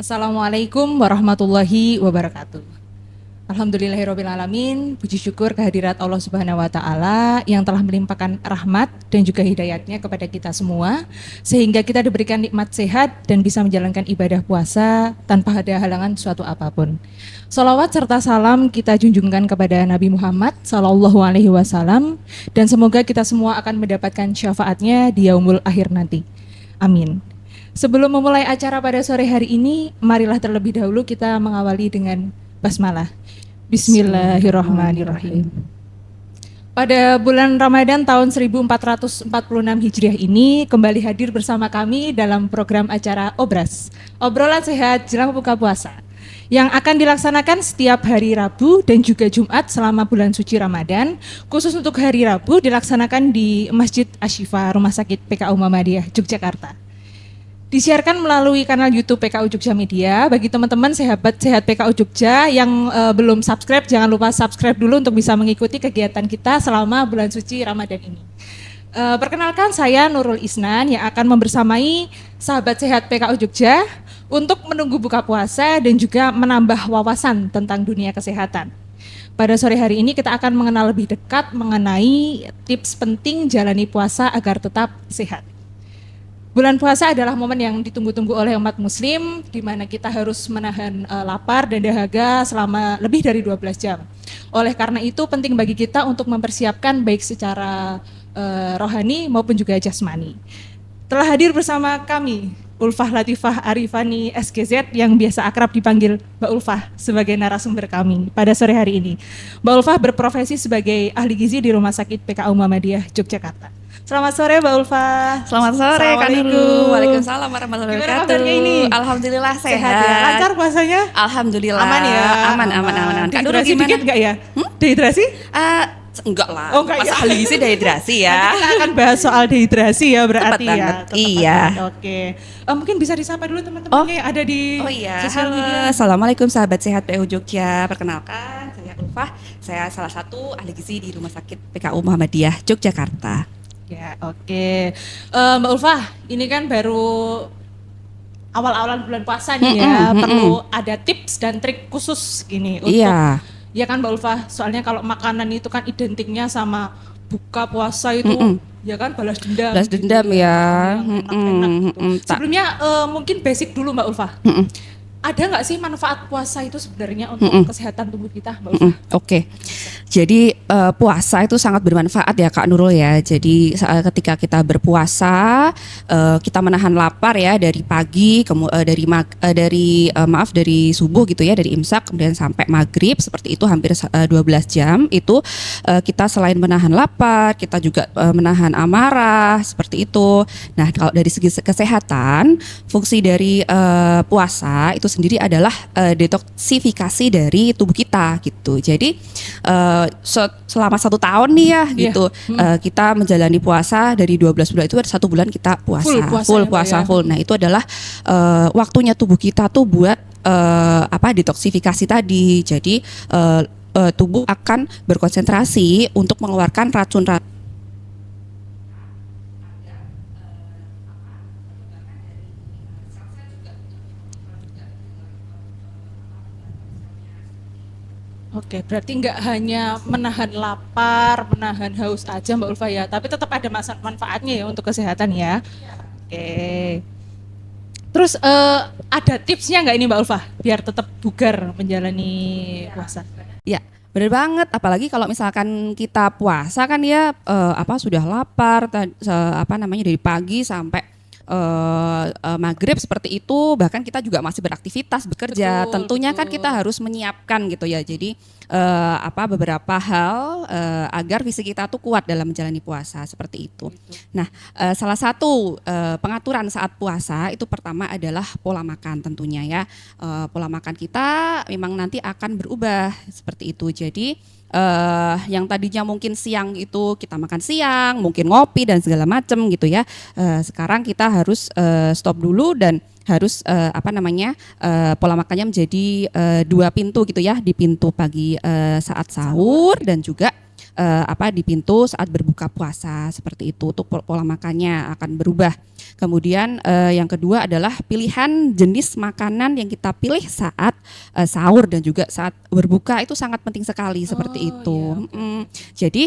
Assalamualaikum warahmatullahi wabarakatuh. Alhamdulillahirrabbilalamin, puji syukur kehadirat Allah Subhanahu wa Ta'ala yang telah melimpahkan rahmat dan juga hidayatnya kepada kita semua, sehingga kita diberikan nikmat sehat dan bisa menjalankan ibadah puasa tanpa ada halangan suatu apapun. Salawat serta salam kita junjungkan kepada Nabi Muhammad Sallallahu Alaihi Wasallam, dan semoga kita semua akan mendapatkan syafaatnya di yaumul akhir nanti. Amin. Sebelum memulai acara pada sore hari ini, marilah terlebih dahulu kita mengawali dengan basmalah. Bismillahirrahmanirrahim. Pada bulan Ramadan tahun 1446 Hijriah ini kembali hadir bersama kami dalam program acara Obras, obrolan sehat jelang buka puasa, yang akan dilaksanakan setiap hari Rabu dan juga Jumat selama bulan suci Ramadan. Khusus untuk hari Rabu dilaksanakan di Masjid Ashifa Rumah Sakit PKU Muhammadiyah Yogyakarta. Disiarkan melalui kanal YouTube PKU Jogja Media. Bagi teman-teman sahabat sehat PKU Jogja yang belum subscribe, jangan lupa subscribe dulu untuk bisa mengikuti kegiatan kita selama bulan suci Ramadan ini. Perkenalkan, saya Nurul Isnan yang akan membersamai sahabat sehat PKU Jogja untuk menunggu buka puasa dan juga menambah wawasan tentang dunia kesehatan. Pada sore hari ini kita akan mengenal lebih dekat mengenai tips penting jalani puasa agar tetap sehat. Bulan puasa adalah momen yang ditunggu-tunggu oleh umat muslim, di mana kita harus menahan lapar dan dahaga selama lebih dari 12 jam. Oleh karena itu penting bagi kita untuk mempersiapkan baik secara rohani maupun juga jasmani. Telah hadir bersama kami Ulfah Latifah Arifani SGZ yang biasa akrab dipanggil Mbak Ulfah sebagai narasumber kami pada sore hari ini. Mbak Ulfah berprofesi sebagai ahli gizi di Rumah Sakit PKU Muhammadiyah Yogyakarta. Selamat sore Mbak Ulfah. Selamat sore Kak Nurul. Waalaikumsalam warahmatullahi wabarakatuh. Gimana kabarnya ini? Alhamdulillah sehat. Ya? Lancar puasanya? Alhamdulillah. Aman ya? Aman. Kak Nurul Dehidrasi gimana? dikit nggak ya? Dehidrasi? Enggak lah. Oh, enggak Masa ya? ahli gizi dehidrasi ya. Nanti kita akan bahas soal dehidrasi ya berarti Tepat ya. banget. Iya. Oke. Mungkin bisa disapa dulu teman-temannya yang ada di Oh iya. sosial Halo. media. Assalamualaikum sahabat sehat PKU Jogja. Perkenalkan, saya Ulfah. Saya salah satu ahli gizi di Rumah Sakit PKU Muhammadiyah Yogyakarta. Ya, oke. Mbak Ulfah, ini kan baru awal-awal bulan puasa nih ya, perlu ada tips dan trik khusus gini untuk Iya. ya kan Mbak Ulfah, soalnya kalau makanan itu kan identiknya sama buka puasa itu ya kan balas dendam. Balas dendam ya. Yang enak-enak gitu. Tak. Sebelumnya mungkin basic dulu Mbak Ulfah. Ada nggak sih manfaat puasa itu sebenarnya untuk kesehatan tubuh kita, Mbak Ulfah? Oke. Jadi puasa itu sangat bermanfaat ya Kak Nurul ya. Jadi ketika kita berpuasa, kita menahan lapar ya dari pagi, dari subuh gitu ya, dari imsak kemudian sampai maghrib, seperti itu hampir 12 jam. Itu kita selain menahan lapar, kita juga menahan amarah, seperti itu. Nah, kalau dari segi kesehatan, fungsi dari puasa itu sendiri adalah detoksifikasi dari tubuh kita gitu. Jadi selama 1 tahun nih ya gitu, kita menjalani puasa dari 12 bulan itu ada 1 bulan kita puasa full puasa. Nah, itu adalah waktunya tubuh kita tuh buat detoksifikasi tadi. Jadi tubuh akan berkonsentrasi untuk mengeluarkan racun-racun. Oke, berarti nggak hanya menahan lapar, menahan haus aja Mbak Ulfa ya, tapi tetap ada manfaatnya ya untuk kesehatan ya. Oke. Terus ada tipsnya nggak ini Mbak Ulfa biar tetap bugar menjalani puasa? Ya, benar banget. Apalagi kalau misalkan kita puasa kan ya sudah lapar, dari pagi sampai maghrib seperti itu, bahkan kita juga masih beraktivitas bekerja. Tentunya kan kita harus menyiapkan gitu ya. Jadi beberapa hal agar fisik kita tuh kuat dalam menjalani puasa seperti itu. Nah, salah satu pengaturan saat puasa itu pertama adalah pola makan tentunya ya. Pola makan kita memang nanti akan berubah seperti itu. Jadi yang tadinya mungkin siang itu kita makan siang, mungkin ngopi dan segala macam gitu ya. Sekarang kita harus stop dulu dan harus pola makannya menjadi 2 pintu gitu ya, di pintu pagi saat sahur dan juga di pintu saat berbuka puasa seperti itu. Untuk pola makannya akan berubah. Kemudian yang kedua adalah pilihan jenis makanan yang kita pilih saat sahur dan juga saat berbuka itu sangat penting sekali seperti itu. Iya, okay. Jadi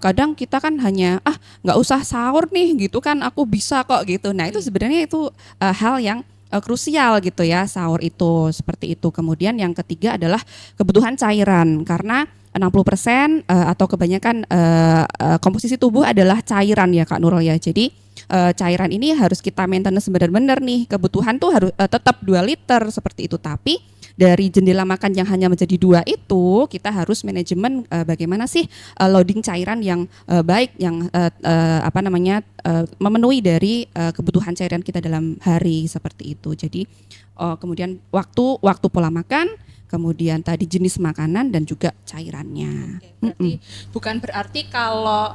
kadang kita kan hanya nggak usah sahur nih gitu kan, aku bisa kok gitu. Nah itu sebenarnya itu hal yang krusial gitu ya, sahur itu seperti itu. Kemudian yang ketiga adalah kebutuhan cairan, karena 60% atau kebanyakan komposisi tubuh adalah cairan ya Kak Nurul ya. Jadi cairan ini harus kita maintenance benar-benar nih. Kebutuhan tuh harus tetap 2 liter seperti itu. Tapi dari jendela makan yang hanya menjadi 2 itu, kita harus manajemen bagaimana sih loading cairan yang baik, yang memenuhi dari kebutuhan cairan kita dalam hari seperti itu. Jadi kemudian waktu pola makan, kemudian tadi jenis makanan dan juga cairannya. Berarti bukan berarti kalau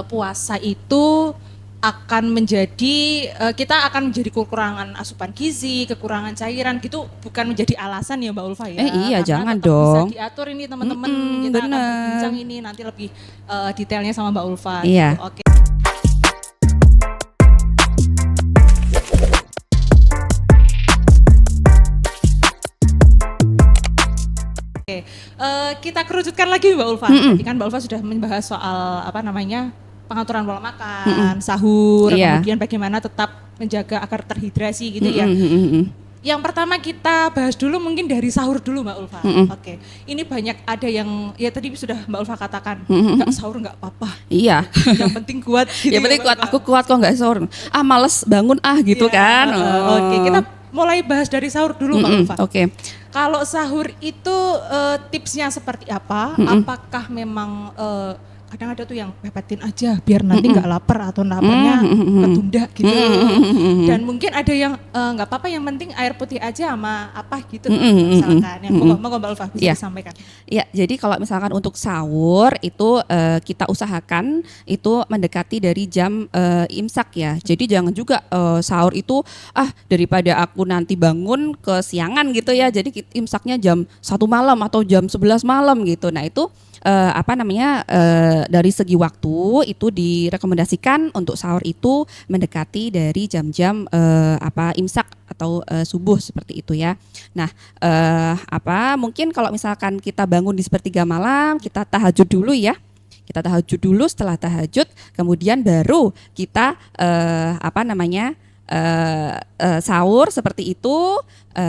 puasa itu akan menjadi kita akan menjadi kekurangan asupan gizi, kekurangan cairan gitu, bukan menjadi alasan ya Mbak Ulfa ya. Iya, Karena jangan tetap dong. bisa diatur ini teman-teman, kita akan Bener. berbincang ini nanti lebih detailnya sama Mbak Ulfa. Iya. Gitu. Oke. Oke, kita kerucutkan lagi Mbak Ulfa. Tadi kan Mbak Ulfa sudah membahas soal pengaturan pola makan, sahur, Iya. kemudian bagaimana tetap menjaga agar terhidrasi gitu ya. Yang pertama kita bahas dulu mungkin dari sahur dulu Mbak Ulfa. Oke, ini banyak ada yang ya tadi sudah Mbak Ulfa katakan nggak sahur nggak apa-apa, Iya. yang penting kuat. Gitu Yang penting ya, kuat, Mbak aku kuat kok nggak sahur. Males bangun gitu Iya, kan. Oke, kita mulai bahas dari sahur dulu Mbak Ulfa. Oke. Kalau sahur itu tipsnya seperti apa? Apakah memang kadang ada tuh yang pepetin aja biar nanti nggak lapar atau laparnya ketunda gitu. Dan mungkin ada yang nggak apa-apa, yang penting air putih aja sama apa gitu misalkan. Yang mau Mbak Ulfa bisa Iya. disampaikan. Ya, jadi kalau misalkan untuk sahur itu kita usahakan itu mendekati dari jam imsak ya. Jadi jangan juga sahur itu daripada aku nanti bangun kesiangan gitu ya. Jadi imsaknya jam 1 malam atau jam 11 malam gitu. Nah, itu dari segi waktu itu direkomendasikan untuk sahur itu mendekati dari jam-jam imsak atau subuh seperti itu ya. Nah, mungkin kalau misalkan kita bangun di sepertiga malam, kita tahajud dulu ya. Kita tahajud dulu, setelah tahajud kemudian baru kita sahur seperti itu,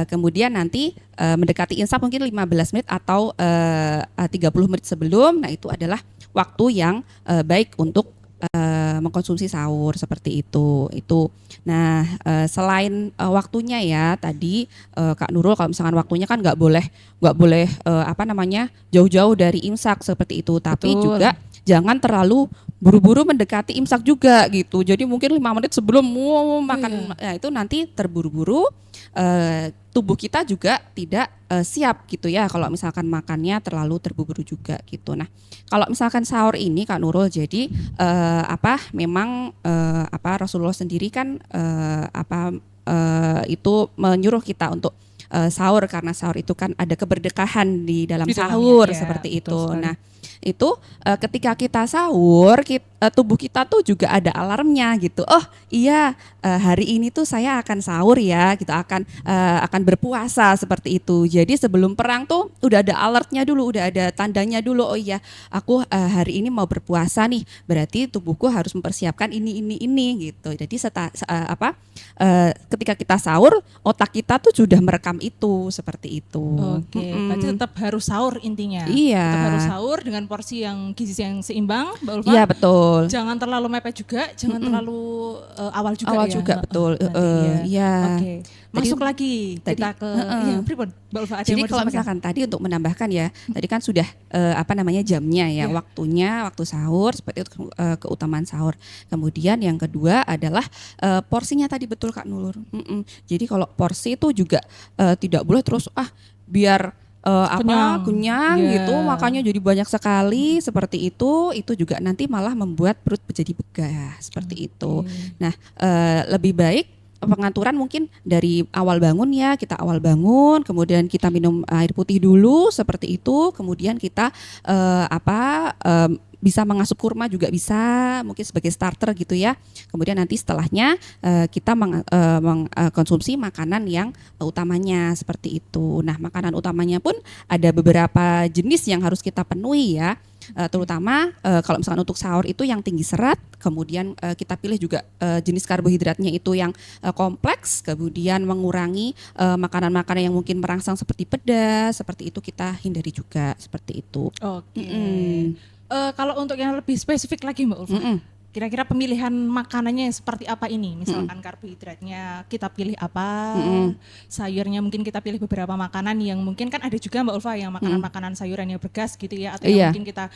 kemudian nanti mendekati imsak mungkin 15 menit atau 30 menit sebelum. Nah, itu adalah waktu yang baik untuk mengkonsumsi sahur seperti itu. Nah, selain waktunya ya tadi Kak Nurul, kalau misalkan waktunya kan nggak boleh jauh-jauh dari imsak seperti itu, tapi Betul. juga jangan terlalu buru-buru mendekati imsak juga gitu. Jadi mungkin 5 menit sebelum makan, ya itu nanti terburu-buru, tubuh kita juga tidak siap gitu ya kalau misalkan makannya terlalu terburu-buru juga gitu. Nah, kalau misalkan sahur ini Kak Nurul, jadi memang Rasulullah sendiri kan itu menyuruh kita untuk sahur, karena sahur itu kan ada keberkahan di dalam Di dalamnya, sahur ya, seperti betul itu. sekali. Nah, itu ketika kita sahur, tubuh kita tuh juga ada alarmnya gitu. Oh iya, hari ini tuh saya akan sahur ya, gitu, akan berpuasa seperti itu. Jadi sebelum perang tuh udah ada alertnya dulu, udah ada tandanya dulu. Oh iya, aku hari ini mau berpuasa nih, berarti tubuhku harus mempersiapkan ini gitu. Jadi ketika kita sahur, otak kita tuh sudah merekam itu seperti itu. Oke, berarti tetap harus sahur intinya. Iya. Tetap harus sahur dengan porsi yang gizi yang seimbang, Mbak Ulfa. Iya, betul. Jangan terlalu mepet juga, jangan terlalu awal juga Awal ya. juga, betul. Nanti Iya. Oke. Masuk lagi tadi- kita ke pripun, Mbak Ulfa, ada Jadi yang mau kalau disampaikan? misalkan tadi untuk menambahkan ya, tadi kan sudah jamnya ya, waktu sahur seperti itu, keutamaan sahur. Kemudian yang kedua adalah porsinya tadi, betul Kak Nurul. Jadi kalau porsi itu juga tidak boleh terus biar kenyang Iya. gitu, makanya jadi banyak sekali seperti itu juga nanti malah membuat perut menjadi begah seperti itu. Nah, lebih baik pengaturan mungkin dari awal bangun ya, kita awal bangun, kemudian kita minum air putih dulu seperti itu, kemudian kita bisa mengasup kurma juga bisa, mungkin sebagai starter gitu ya. Kemudian nanti setelahnya kita mengkonsumsi makanan yang utamanya seperti itu. Nah, makanan utamanya pun ada beberapa jenis yang harus kita penuhi ya. Terutama kalau misalkan untuk sahur itu yang tinggi serat, kemudian kita pilih juga jenis karbohidratnya itu yang kompleks, kemudian mengurangi makanan-makanan yang mungkin merangsang seperti pedas, seperti itu kita hindari juga seperti itu. Oke. Kalau untuk yang lebih spesifik lagi Mbak Ulfa, kira-kira pemilihan makanannya seperti apa ini? Misalkan karbohidratnya kita pilih apa, sayurnya mungkin kita pilih beberapa makanan yang mungkin kan ada juga Mbak Ulfa yang makanan-makanan sayuran yang bergas gitu ya, atau yang mungkin kita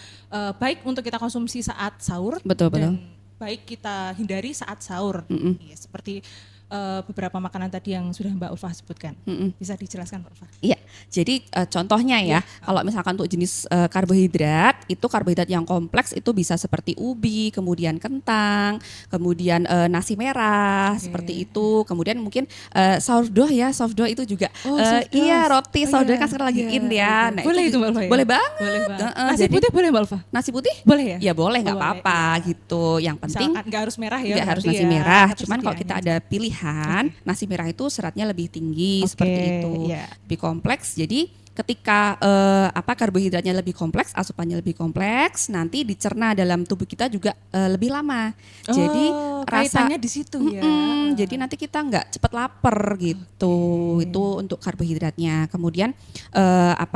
baik untuk kita konsumsi saat sahur, Betul. dan baik kita hindari saat sahur. Ya, seperti beberapa makanan tadi yang sudah Mbak Ulfa sebutkan. Bisa dijelaskan Mbak Ulfa? Iya, jadi contohnya ya, kalau misalkan untuk jenis karbohidrat, itu karbohidrat yang kompleks itu bisa seperti ubi, kemudian kentang, kemudian nasi merah, seperti itu. Kemudian mungkin sourdough ya, sourdough itu juga, iya roti sourdough kan sekarang lagi in ya. Nah, boleh itu Mbak Ulfa ya? Boleh banget. Boleh banget. Nasi putih boleh Mbak Ulfa? Nasi putih? Boleh ya? Ya boleh, nggak Boleh, apa-apa gitu. Yang penting misalkan nggak harus merah ya? nggak harus berarti nasi ya, merah. Cuman kalau kita ketersediaannya. ada pilihan, nasi merah itu seratnya lebih tinggi seperti itu, lebih kompleks. Jadi ketika karbohidratnya lebih kompleks, asupannya lebih kompleks, nanti dicerna dalam tubuh kita juga lebih lama. Jadi kaitannya di situ ya. Jadi nanti kita nggak cepat lapar gitu. Itu untuk karbohidratnya. Kemudian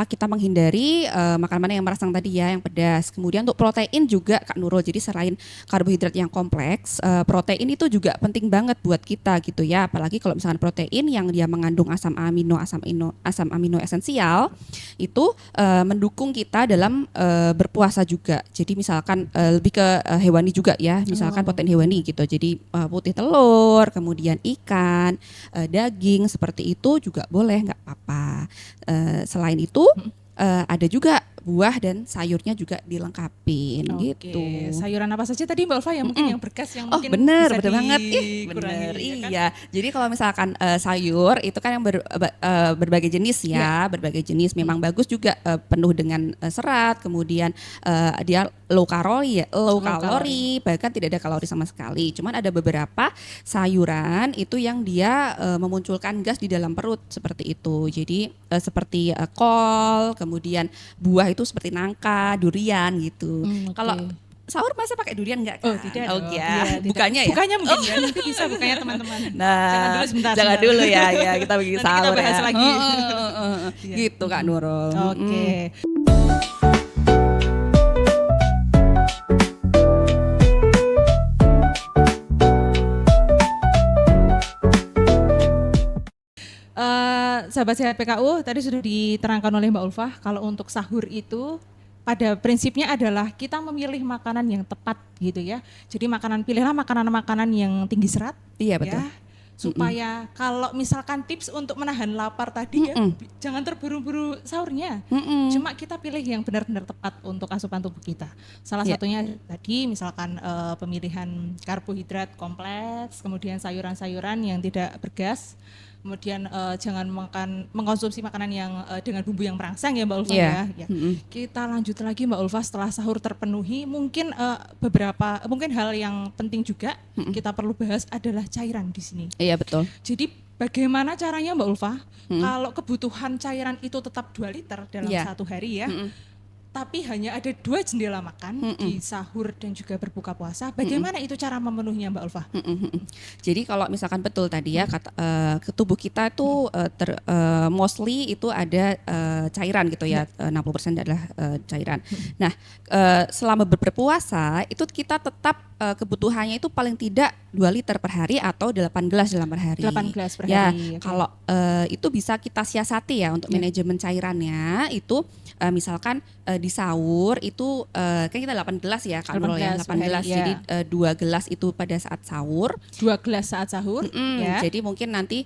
kita menghindari makanan-makanan yang merangsang tadi ya, yang pedas. Kemudian untuk protein juga Kak Nurul. Jadi selain karbohidrat yang kompleks, protein itu juga penting banget buat kita gitu ya. Apalagi kalau misalkan protein yang dia mengandung asam amino esensial itu mendukung kita dalam berpuasa juga. Jadi misalkan lebih ke hewani juga ya, misalkan protein hewani gitu. Jadi putih telur, kemudian ikan, daging seperti itu juga boleh, nggak apa-apa. Selain itu ada juga buah dan sayurnya juga dilengkapin gitu. Sayuran apa saja tadi Mbak Ulfa yang mungkin yang berkas yang mungkin bener, bisa bener banget. dikurangi, Bener, ya kan? iya. Jadi kalau misalkan sayur itu kan yang berbagai jenis ya, berbagai jenis memang bagus juga, penuh dengan serat, kemudian dia low kalori, bahkan tidak ada kalori sama sekali. Cuman ada beberapa sayuran itu yang dia memunculkan gas di dalam perut seperti itu. Jadi seperti kol, kemudian buah itu seperti nangka, durian gitu. Kalau sahur masa pakai durian nggak kan? Oh tidak. Ya. Bukannya ya? Bukanya mungkin ya, nanti bisa bukanya teman-teman. Nah, jangan dulu ya kita bikin sahur kita bahas ya. lagi. Gitu Kak Nurul. Oke. Sahabat sehat PKU, tadi sudah diterangkan oleh Mbak Ulfa, kalau untuk sahur itu pada prinsipnya adalah kita memilih makanan yang tepat gitu ya. Jadi pilihlah makanan-makanan yang tinggi serat. Iya betul. Ya, supaya kalau misalkan tips untuk menahan lapar tadi ya, jangan terburu-buru sahurnya. Cuma kita pilih yang benar-benar tepat untuk asupan tubuh kita. Salah satunya tadi misalkan pemilihan karbohidrat kompleks, kemudian sayuran-sayuran yang tidak bergas. Kemudian jangan mengkonsumsi makanan yang dengan bumbu yang merangsang ya Mbak Ulfa ya. Kita lanjut lagi Mbak Ulfa, setelah sahur terpenuhi, mungkin mungkin hal yang penting juga kita perlu bahas adalah cairan di sini. Iya betul. Jadi bagaimana caranya Mbak Ulfa kalau kebutuhan cairan itu tetap 2 liter dalam satu hari ya. Tapi hanya ada 2 jendela makan di sahur dan juga berbuka puasa. Bagaimana itu cara memenuhinya Mbak Ulfa? Jadi kalau misalkan betul tadi ya ke tubuh kita itu mostly itu ada cairan gitu ya, 60% adalah cairan. Nah selama berpuasa itu kita tetap kebutuhannya itu paling tidak 2 liter per hari atau 8 gelas dalam per hari. 8 gelas per ya, hari. Kalau itu bisa kita siasati ya untuk manajemen cairannya itu misalkan di sahur itu kan kita 8 gelas ya Kak Nurul ya, 8 gelas. Jadi 2 gelas itu pada saat sahur. 2 gelas saat sahur. Ya. Jadi mungkin nanti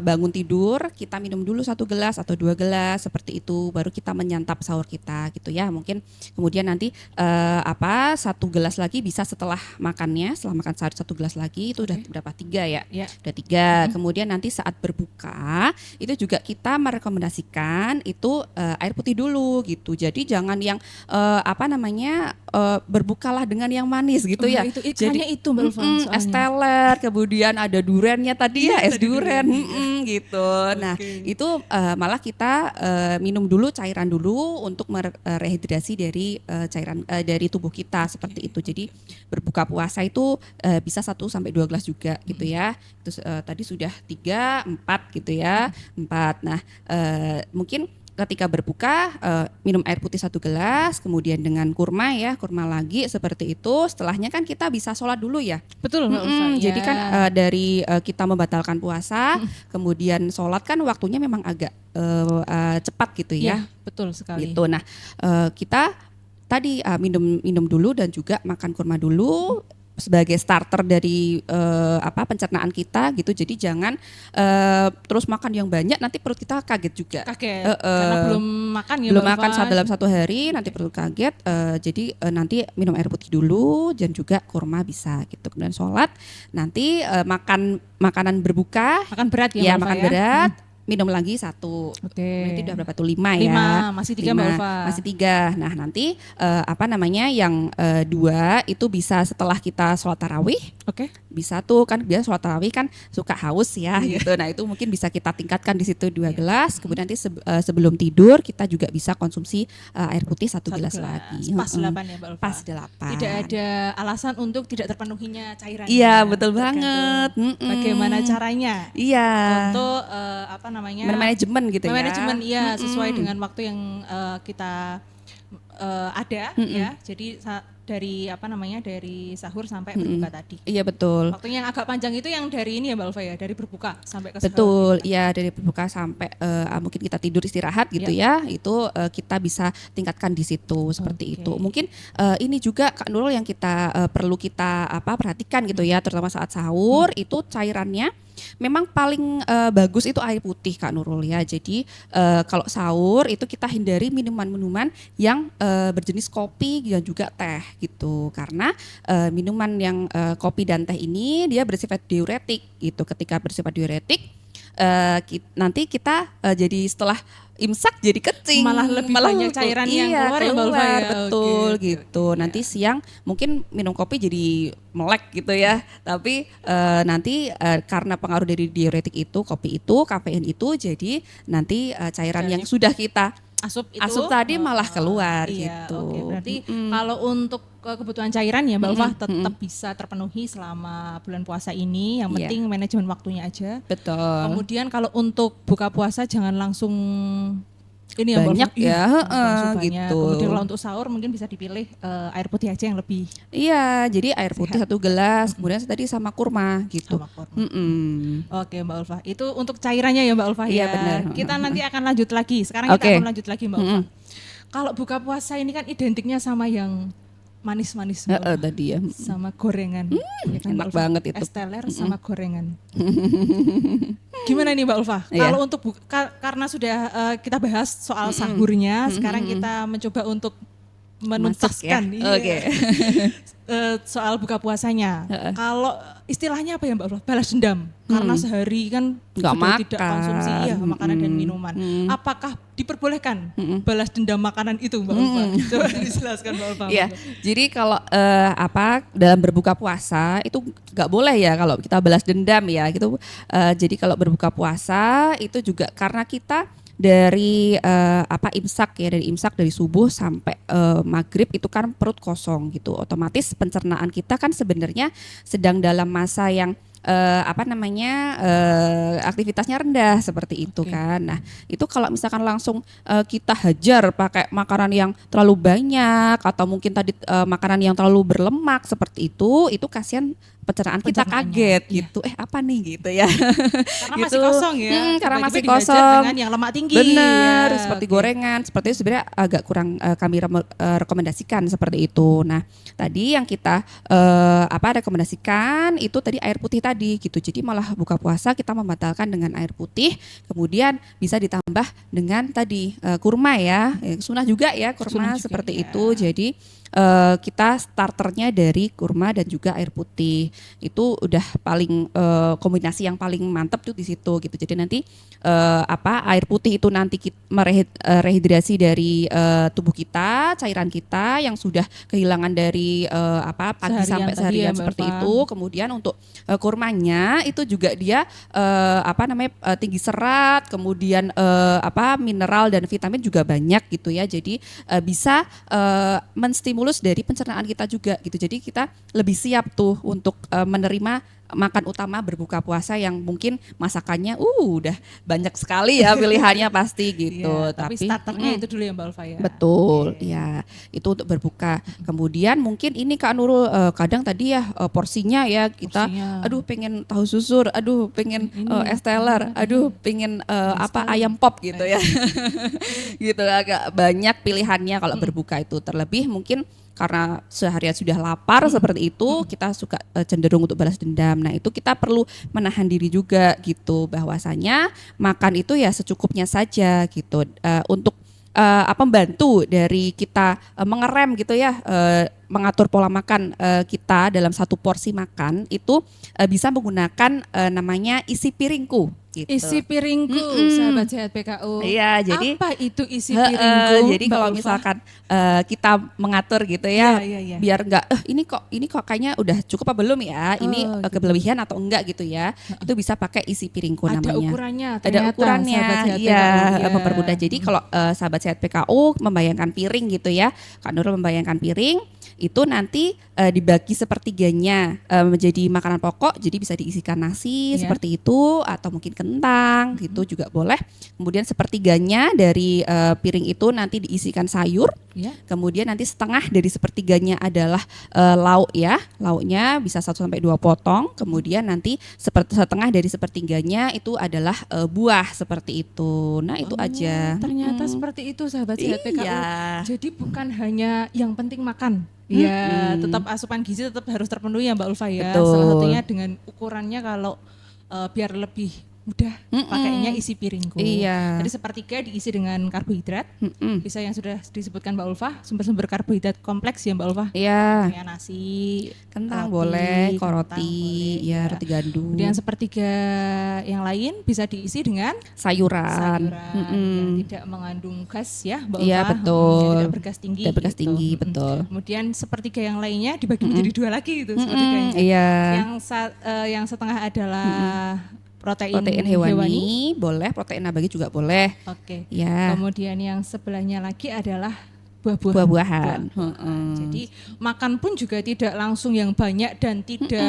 bangun tidur kita minum dulu 1 gelas atau 2 gelas seperti itu, baru kita menyantap sahur kita gitu ya. Mungkin kemudian nanti 1 gelas lagi bisa setelah makannya, setelah makan sahur 1 gelas lagi itu udah berapa? 3 ya? Udah 3. Kemudian nanti saat berbuka itu juga kita merekomendasikan itu air putih dulu dulu gitu. Jadi jangan yang berbukalah dengan yang manis gitu ya. Itu ikannya itu Mbak Ulfa soalnya. Es teler, kemudian ada durennya tadi ya, es duren gitu. Nah, itu malah kita minum dulu cairan dulu untuk merehidrasi dari cairan dari tubuh kita seperti itu. Jadi berbuka puasa itu bisa 1-2 gelas juga gitu ya. Terus tadi sudah 3, 4 gitu ya. 4. Nah, mungkin ketika berbuka minum air putih 1 gelas, kemudian dengan kurma lagi seperti itu. Setelahnya kan kita bisa sholat dulu ya. Betul Mbak Ulfa. Jadi kan dari kita membatalkan puasa, kemudian sholat kan waktunya memang agak cepat gitu ya. Betul sekali. Gitu. Nah kita tadi minum dulu dan juga makan kurma dulu sebagai starter dari pencernaan kita gitu. Jadi jangan terus makan yang banyak, nanti perut kita kaget juga. Karena belum makan ya. Belum makan dalam 1 hari, nanti perut kaget. Jadi nanti minum air putih dulu dan juga kurma bisa gitu. Kemudian sholat, nanti makan makanan berbuka. Makan berat ya. Makan berat. Minum lagi 1. Nanti udah berapa tuh 5 ya? Masih 3 Mbak Ulfa. Masih 3. Nah nanti yang 2 itu bisa setelah kita sholat tarawih. Bisa tuh kan biasa sholat tarawih kan suka haus ya gitu. Nah itu mungkin bisa kita tingkatkan di situ 2 gelas. Kemudian nanti sebelum tidur kita juga bisa konsumsi air putih 1 gelas lagi. Pas 8 ya Mbak Ulfa. Pas 8. Tidak ada alasan untuk tidak terpenuhinya cairannya. Iya betul banget. Bagaimana caranya? Iya. Untuk manajemen gitu manajemen sesuai dengan waktu yang kita ada ya. Jadi dari dari sahur sampai berbuka tadi. Iya betul. Waktunya yang agak panjang itu yang dari ini ya Mbak Ulfa ya, dari berbuka sampai ke sahur. Betul, iya dari berbuka sampai mungkin kita tidur istirahat gitu ya. Itu kita bisa tingkatkan di situ seperti itu. Mungkin ini juga Kak Nurul yang kita perlu kita perhatikan gitu ya, terutama saat sahur itu cairannya memang paling bagus itu air putih Kak Nurul ya. Jadi kalau sahur itu kita hindari minuman-minuman yang berjenis kopi dan juga teh gitu. Karena minuman yang kopi dan teh ini dia bersifat diuretik gitu. Ketika bersifat diuretik nanti kita jadi setelah imsak jadi kencing, malah banyak cairan yang keluar ya Mbak Ulfa ya. Betul gitu. Nanti siang mungkin minum kopi jadi melek gitu ya. Tapi nanti karena pengaruh dari diuretik itu, kopi itu, kafein itu, jadi nanti cairan yang sudah kita asup tadi malah keluar gitu. Berarti kalau untuk kebutuhan cairan ya Mbak Ulfa tetap bisa terpenuhi selama bulan puasa ini. Yang penting manajemen waktunya aja. Betul. Kemudian kalau untuk buka puasa jangan langsung ini ya banyak gitu. Kemudian kalau untuk sahur mungkin bisa dipilih air putih aja yang lebih. Iya, jadi air putih 1 gelas, kemudian tadi sama kurma gitu. Sama kurma. Oke Mbak Ulfa, itu untuk cairannya ya Mbak Ulfa ya. Iya benar. Kita nanti akan lanjut lagi. Sekarang kita akan lanjut lagi Mbak Ulfa. Kalau buka puasa ini kan identiknya sama yang manis-manis tadi ya. Sama gorengan. Ya kan, enak banget itu. Es teler sama gorengan. Gimana nih Mbak Ulfa? Kalau untuk karena sudah kita bahas soal sahurnya, sekarang kita mencoba untuk menuntaskan soal buka puasanya. Kalau istilahnya apa ya Mbak Ulfa? Balas dendam. Karena sehari kan sudah tidak konsumsi makanan dan minuman. Apakah diperbolehkan balas dendam makanan itu Mbak Ulfa? Coba dijelaskan Mbak Ulfa. Iya. Jadi kalau dalam berbuka puasa itu nggak boleh ya kalau kita balas dendam ya gitu. Jadi kalau berbuka puasa itu juga karena kita dari imsak dari subuh sampai maghrib itu kan perut kosong gitu, otomatis pencernaan kita kan sebenarnya sedang dalam masa yang aktivitasnya rendah seperti itu kan. Nah itu kalau misalkan langsung kita hajar pakai makanan yang terlalu banyak atau mungkin tadi makanan yang terlalu berlemak seperti itu kasihan pencernaan kita kaget gitu. Apa nih gitu ya. Karena gitu. Masih kosong ya. Karena masih kosong. Dengan yang lemak tinggi. Benar, seperti gorengan. Seperti itu sebenarnya agak kurang kami rekomendasikan seperti itu. Nah, tadi yang kita rekomendasikan itu tadi air putih tadi gitu. Jadi malah buka puasa kita membatalkan dengan air putih, kemudian bisa ditambah dengan tadi kurma ya. Sunnah juga ya kurma seperti itu. Jadi kita starternya dari kurma dan juga air putih. Itu udah paling kombinasi yang paling mantap tuh di situ gitu. Jadi nanti air putih itu nanti rehidrasi dari tubuh kita, cairan kita yang sudah kehilangan dari pagi Seharian sampai tadi seharian ya, Mbak seperti Ulfa. itu. Kemudian untuk kurmanya itu juga dia tinggi serat, kemudian mineral dan vitamin juga banyak gitu ya. Jadi bisa menstimulus dari pencernaan kita juga gitu. Jadi kita lebih siap tuh untuk menerima makan utama berbuka puasa yang mungkin masakannya udah banyak sekali ya pilihannya pasti gitu. Iya, tapi starternya itu dulu ya Mbak Ulfa ya. Betul, Oke. ya itu untuk berbuka. Kemudian mungkin ini Kak Nurul kadang tadi ya porsinya ya kita, Porsinya. aduh pengen tahu susur, aduh pengen Ini, es teler, aduh pengen ayam pop gitu ya, gitu agak banyak pilihannya kalau berbuka itu. Terlebih mungkin karena seharian sudah lapar seperti itu kita suka cenderung untuk balas dendam. Nah itu kita perlu menahan diri juga gitu bahwasanya makan itu ya secukupnya saja gitu untuk membantu dari kita mengerem gitu ya mengatur pola makan kita dalam satu porsi makan itu bisa menggunakan namanya isi piringku gitu. Isi piringku, sahabat sehat PKU. Iya, jadi apa itu isi piringku? jadi Mbak kalau Ulfa? misalkan kita mengatur gitu ya, Iya. biar enggak ini kok kayaknya udah cukup apa belum ya? Ini gitu. kelebihan atau enggak gitu ya? Itu bisa pakai isi piringku Ada namanya. ukurannya, Ada ternyata, ukurannya, sahabat sehat iya, PKU, mempermudah. Jadi kalau sahabat sehat PKU membayangkan piring gitu ya, Kak Nurul membayangkan piring itu nanti dibagi sepertiganya menjadi makanan pokok, jadi bisa diisikan nasi Iya. seperti itu atau mungkin kentang gitu juga boleh. Kemudian sepertiganya dari piring itu nanti diisikan sayur. Iya. Kemudian nanti setengah dari sepertiganya adalah lauk ya. Lauknya bisa 1 sampai 2 potong. Kemudian nanti setengah dari sepertiganya itu adalah buah seperti itu. Nah, itu aja. Ternyata seperti itu sahabat sehat PKU. Iya. Jadi bukan hanya yang penting makan. Ya, tetap asupan gizi tetap harus terpenuhi ya Mbak Ulfa ya. Betul. Salah satunya dengan ukurannya kalau biar lebih mudah pakainya isi piringku. Iya. Jadi sepertiga diisi dengan karbohidrat. Bisa yang sudah disebutkan Mbak Ulfa, sumber-sumber karbohidrat kompleks ya Mbak Ulfa. Iya. Kayak nasi, Kentang roti, boleh, kentang roti, boleh, ya roti gandum. Kemudian sepertiga yang lain bisa diisi dengan sayuran. yang tidak mengandung gas ya Mbak Ulfa. Iya, betul. Tidak bergas tinggi. Tidak bergas tinggi, betul. Kemudian sepertiga yang lainnya dibagi menjadi 2 lagi gitu sepertiganya. Iya. Yang setengah adalah protein hewani boleh, protein nabati juga boleh. Oke. Ya. Kemudian yang sebelahnya lagi adalah buah-buahan. Buah-buahan. Jadi makan pun juga tidak langsung yang banyak dan tidak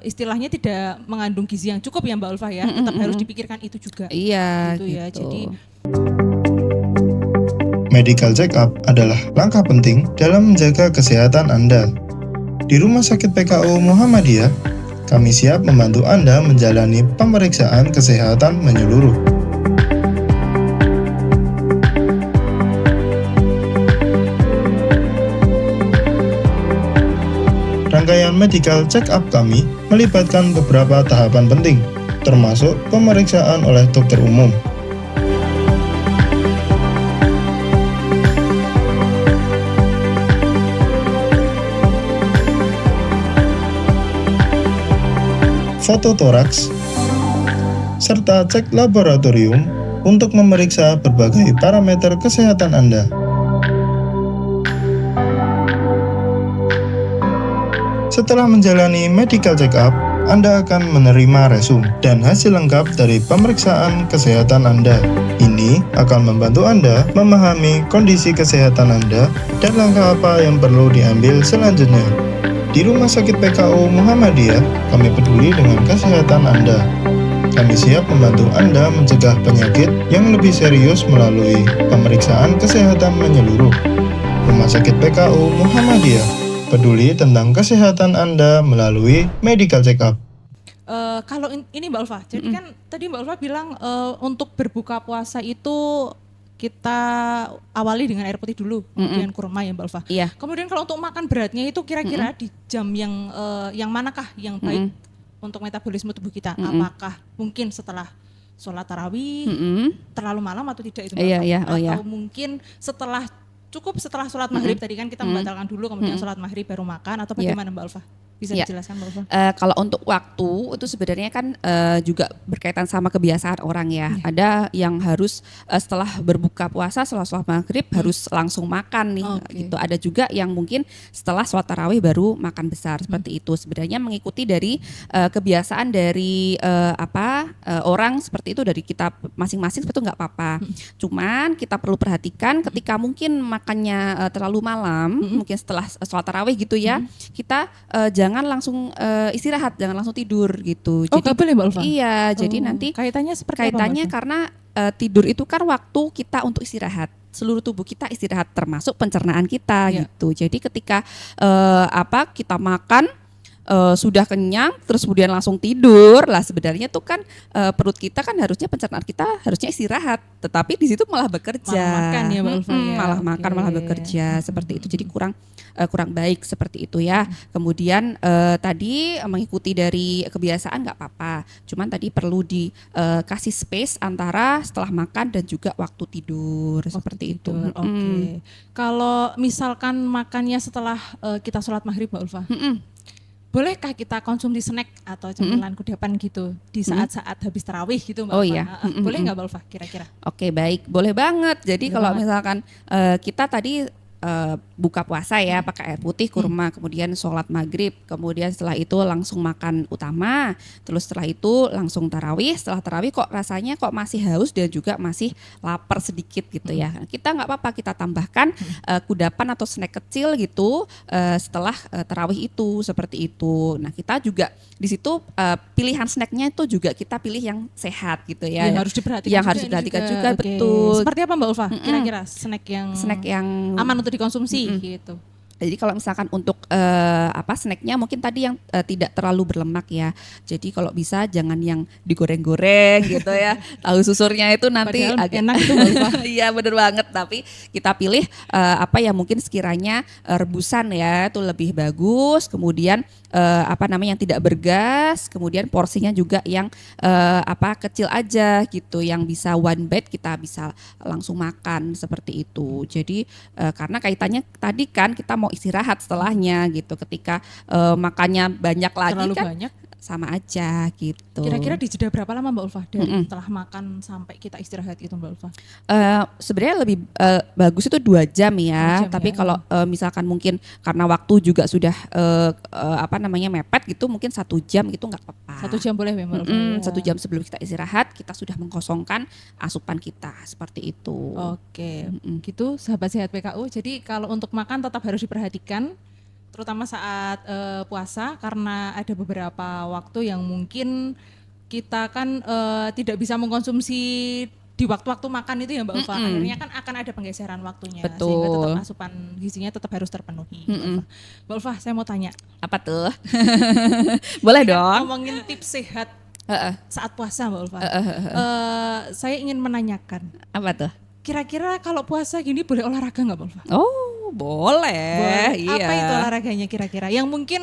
istilahnya tidak mengandung gizi yang cukup ya Mbak Ulfa ya. Tetap harus dipikirkan itu juga. Iya, Gitu ya. Jadi Medical check-up adalah langkah penting dalam menjaga kesehatan Anda. Di Rumah Sakit PKU Muhammadiyah, kami siap membantu Anda menjalani pemeriksaan kesehatan menyeluruh. Rangkaian medical check-up kami melibatkan beberapa tahapan penting, termasuk pemeriksaan oleh dokter umum. Foto toraks, serta cek laboratorium untuk memeriksa berbagai parameter kesehatan Anda. Setelah menjalani medical check-up, Anda akan menerima resum dan hasil lengkap dari pemeriksaan kesehatan Anda. Ini akan membantu Anda memahami kondisi kesehatan Anda dan langkah apa yang perlu diambil selanjutnya. Di Rumah Sakit PKU Muhammadiyah, kami peduli dengan kesehatan Anda. Kami siap membantu Anda mencegah penyakit yang lebih serius melalui pemeriksaan kesehatan menyeluruh. Rumah Sakit PKU Muhammadiyah, peduli tentang kesehatan Anda melalui medical check-up. kalau ini Mbak Ulfa, jadi kan tadi Mbak Ulfa bilang untuk berbuka puasa itu kita awali dengan air putih dulu, kemudian kurma ya Mbak Ulfa. Iya. Kemudian kalau untuk makan beratnya itu kira-kira di jam yang manakah yang baik untuk metabolisme tubuh kita? Apakah mungkin setelah sholat tarawih terlalu malam atau tidak itu Mbak Iya, Ulfa? iya, oh iya. Atau mungkin setelah cukup setelah sholat maghrib tadi kan kita membatalkan dulu kemudian sholat maghrib baru makan atau bagaimana Mbak Ulfa? Bisa dijelaskan Mbak Ulfa? Kalau untuk waktu itu sebenarnya kan juga berkaitan sama kebiasaan orang ya. Ada yang harus setelah berbuka puasa setelah sholat maghrib harus langsung makan nih. Gitu. Ada juga yang mungkin setelah sholat tarawih baru makan besar seperti itu. Sebenarnya mengikuti dari kebiasaan dari orang seperti itu dari kita masing-masing seperti itu nggak apa-apa. Cuman kita perlu perhatikan ketika mungkin makannya terlalu malam, mungkin setelah sholat tarawih gitu ya, kita jangan langsung istirahat, jangan langsung tidur gitu. Jadi nggak boleh Mbak Ulfa? Iya, jadi nanti kaitannya seperti kaitannya apa, karena tidur itu kan waktu kita untuk istirahat. Seluruh tubuh kita istirahat termasuk pencernaan kita gitu. Jadi ketika kita makan sudah kenyang terus kemudian langsung tidur lah, sebenarnya tuh kan perut kita kan harusnya pencernaan kita harusnya istirahat, tetapi di situ malah bekerja, malah makan ya Mbak Ulfa ya. Malah makan malah bekerja seperti itu, jadi kurang baik seperti itu ya. Kemudian tadi mengikuti dari kebiasaan nggak apa-apa, cuman tadi perlu dikasih space antara setelah makan dan juga waktu tidur seperti itu. Oke. Kalau misalkan makannya setelah kita sholat maghrib Mbak Ulfa, bolehkah kita konsumsi snack atau cemilan kudapan gitu di saat-saat habis tarawih gitu Mbak Ulfa? Iya. Boleh nggak Mbak Ulfa kira-kira? Oke, baik, boleh banget. Jadi kalau misalkan kita tadi buka puasa ya pakai air putih kurma, kemudian sholat maghrib, kemudian setelah itu langsung makan utama, terus setelah itu langsung tarawih. Setelah tarawih kok rasanya kok masih haus dan juga masih lapar sedikit gitu ya, kita nggak apa-apa, kita tambahkan kudapan atau snack kecil gitu setelah tarawih itu seperti itu. Nah kita juga di situ pilihan snacknya itu juga kita pilih yang sehat gitu ya, yang harus diperhatikan yang harus diperhatikan juga. Okay. Betul. Seperti apa Mbak Ulfa kira-kira snack yang aman untuk dikonsumsi gitu? Jadi kalau misalkan untuk snacknya mungkin tadi yang tidak terlalu berlemak ya. Jadi kalau bisa jangan yang digoreng-goreng gitu ya. Tahu susurnya itu nanti padahal agak enak itu iya bener banget. Tapi kita pilih yang mungkin sekiranya rebusan ya, itu lebih bagus. Kemudian yang tidak bergas. Kemudian porsinya juga yang kecil aja gitu. Yang bisa one bite kita bisa langsung makan seperti itu. Jadi karena kaitannya tadi kan kita mau istirahat setelahnya gitu. Ketika makannya banyak lagi terlalu kan banyak sama aja gitu. Kira-kira di jeda berapa lama Mbak Ulfa dari setelah makan sampai kita istirahat gitu Mbak Ulfa? Sebenarnya lebih bagus itu 2 jam ya. 2 jam tapi ya. kalau misalkan mungkin karena waktu juga sudah mepet gitu, mungkin 1 jam gitu nggak apa-apa. 1 jam boleh ya Mbak Ulfa? 1 jam sebelum kita istirahat kita sudah mengkosongkan asupan kita seperti itu. Oke, gitu sahabat sehat PKU. Jadi kalau untuk makan tetap harus diperhatikan, terutama saat puasa, karena ada beberapa waktu yang mungkin kita kan tidak bisa mengkonsumsi di waktu-waktu makan itu ya Mbak Ulfa. Akhirnya kan akan ada penggeseran waktunya. Betul. Sehingga tetap asupan gizinya tetap harus terpenuhi. Mbak Ulfa, saya mau tanya. Apa tuh? Boleh dong. Ngomongin tips sehat saat puasa Mbak Ulfa. Saya ingin menanyakan. Apa tuh? Kira-kira kalau puasa gini boleh olahraga nggak Mbak Ulfa? Oh, boleh. Iya. Apa itu olahraganya kira-kira? Yang mungkin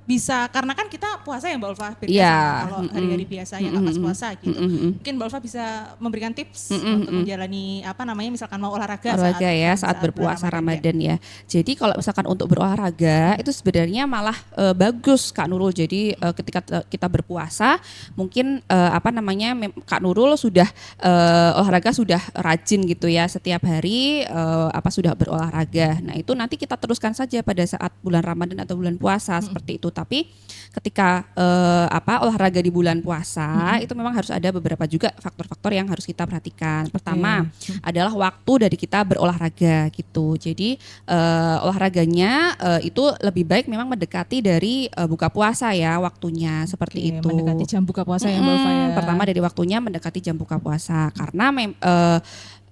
bisa, karena kan kita puasa ya Mbak Ulfa, beda Iya. sama kalau hari-hari biasa yang nggak pas puasa gitu. Mungkin Mbak Ulfa bisa memberikan tips untuk menjalani misalkan mau olahraga saat berpuasa Ramadan ya. Jadi kalau misalkan untuk berolahraga itu sebenarnya malah bagus Kak Nurul. Jadi ketika kita berpuasa mungkin Kak Nurul sudah olahraga sudah rajin gitu ya, setiap hari sudah berolahraga. Nah, itu nanti kita teruskan saja pada saat bulan Ramadan atau bulan puasa seperti itu. Tapi ketika olahraga di bulan puasa itu memang harus ada beberapa juga faktor-faktor yang harus kita perhatikan. Pertama adalah waktu dari kita berolahraga gitu. Jadi olahraganya itu lebih baik memang mendekati dari buka puasa ya waktunya seperti itu. Mendekati jam buka puasa ya Mbak Ulfa ya. Pertama dari waktunya mendekati jam buka puasa, karena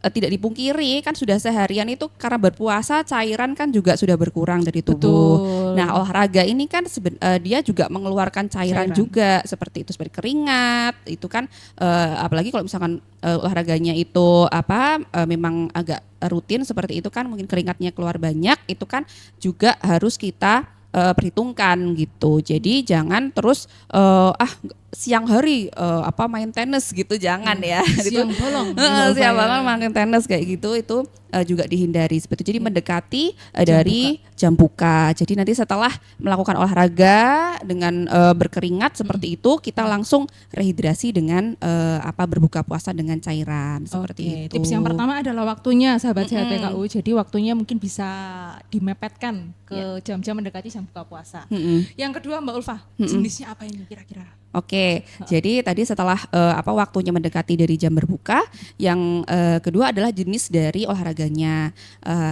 tidak dipungkiri kan sudah seharian itu karena berpuasa cairan kan juga sudah berkurang dari tubuh. Betul. Nah, olahraga ini kan dia juga mengeluarkan cairan juga seperti itu, seperti keringat. Itu kan apalagi kalau misalkan olahraganya itu memang agak rutin seperti itu kan, mungkin keringatnya keluar banyak, itu kan juga harus kita perhitungkan gitu. Jadi jangan terus siang hari main tenis gitu, jangan ya. Siang Gitu. bolong. Siang bolong main tenis kayak gitu itu juga dihindari seperti itu. Jadi mendekati dari jam buka. Jadi nanti setelah melakukan olahraga dengan berkeringat seperti itu, kita langsung rehidrasi dengan berbuka puasa dengan cairan seperti itu. Tips yang pertama adalah waktunya, sahabat sehat PKU. Jadi waktunya mungkin bisa dimepetkan ke jam-jam mendekati jam buka puasa. Yang kedua Mbak Ulfa, jenisnya apa ini kira-kira? Oke, jadi tadi setelah waktunya mendekati dari jam berbuka, yang kedua adalah jenis dari olahraganya.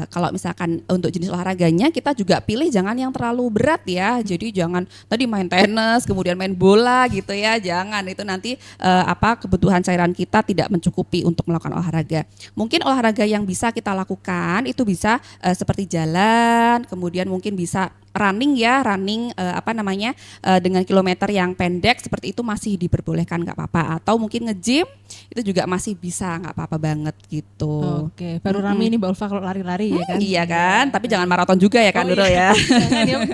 Kalau misalkan untuk jenis olahraganya kita juga pilih jangan yang terlalu berat ya. Jadi jangan tadi main tenis, kemudian main bola gitu ya. Jangan, itu nanti kebutuhan cairan kita tidak mencukupi untuk melakukan olahraga. Mungkin olahraga yang bisa kita lakukan itu bisa seperti jalan, kemudian mungkin bisa running dengan kilometer yang pendek seperti itu masih diperbolehkan, nggak apa-apa. Atau mungkin nge-gym itu juga masih bisa, nggak apa-apa banget gitu. Oke, baru rame ini Mbak Ulfa kalau lari-lari ya kan? Iya kan, tapi jangan maraton juga ya kan Nurul ya.